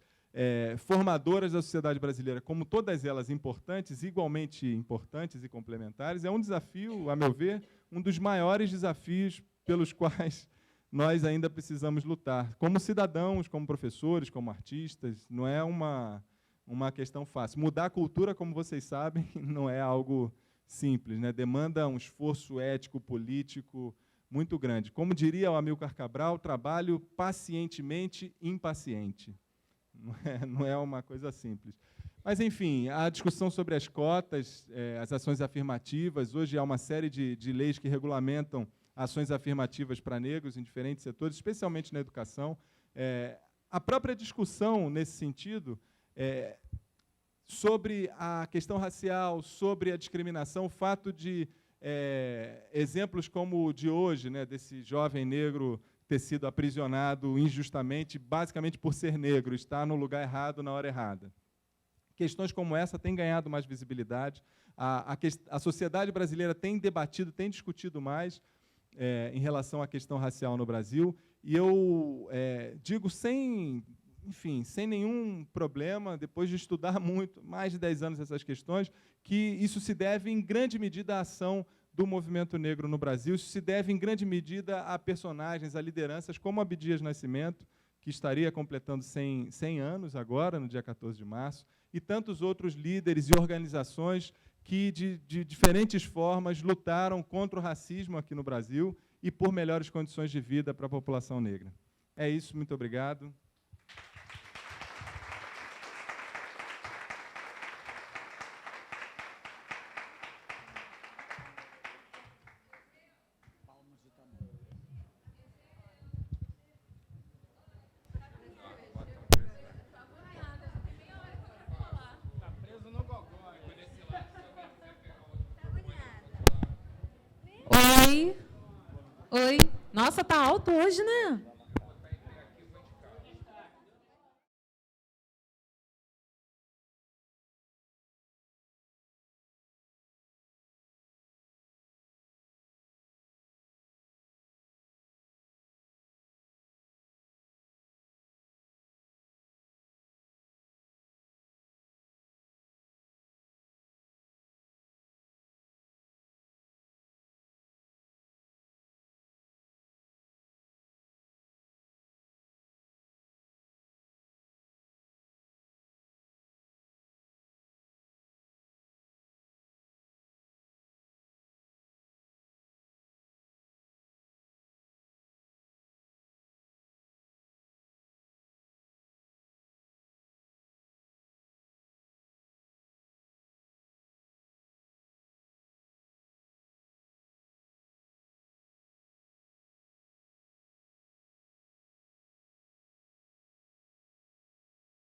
Speaker 2: formadoras da sociedade brasileira, como todas elas importantes, igualmente importantes e complementares, é um desafio, a meu ver, um dos maiores desafios pelos quais nós ainda precisamos lutar, como cidadãos, como professores, como artistas. Não é uma questão fácil. Mudar a cultura, como vocês sabem, não é algo simples, né? Demanda um esforço ético, político muito grande. Como diria o Amilcar Cabral, trabalho pacientemente impaciente. Não é uma coisa simples. Mas, enfim, a discussão sobre as cotas, as ações afirmativas, hoje há uma série de leis que regulamentam ações afirmativas para negros em diferentes setores, especialmente na educação. A própria discussão, nesse sentido, sobre a questão racial, sobre a discriminação, o fato de exemplos como o de hoje, né, desse jovem negro ter sido aprisionado injustamente, basicamente por ser negro, estar no lugar errado, na hora errada. Questões como essa têm ganhado mais visibilidade, a sociedade brasileira tem debatido, tem discutido mais em relação à questão racial no Brasil, e eu digo sem nenhum problema, depois de estudar muito, mais de 10 anos essas questões, que isso se deve, em grande medida, à ação do movimento negro no Brasil. Isso se deve, em grande medida, a personagens, a lideranças como Abdias Nascimento, que estaria completando 100 anos agora, no dia 14 de março, e tantos outros líderes e organizações que, de diferentes formas, lutaram contra o racismo aqui no Brasil e por melhores condições de vida para a população negra. É isso, muito obrigado.
Speaker 3: Oi. Nossa, tá alto hoje, né?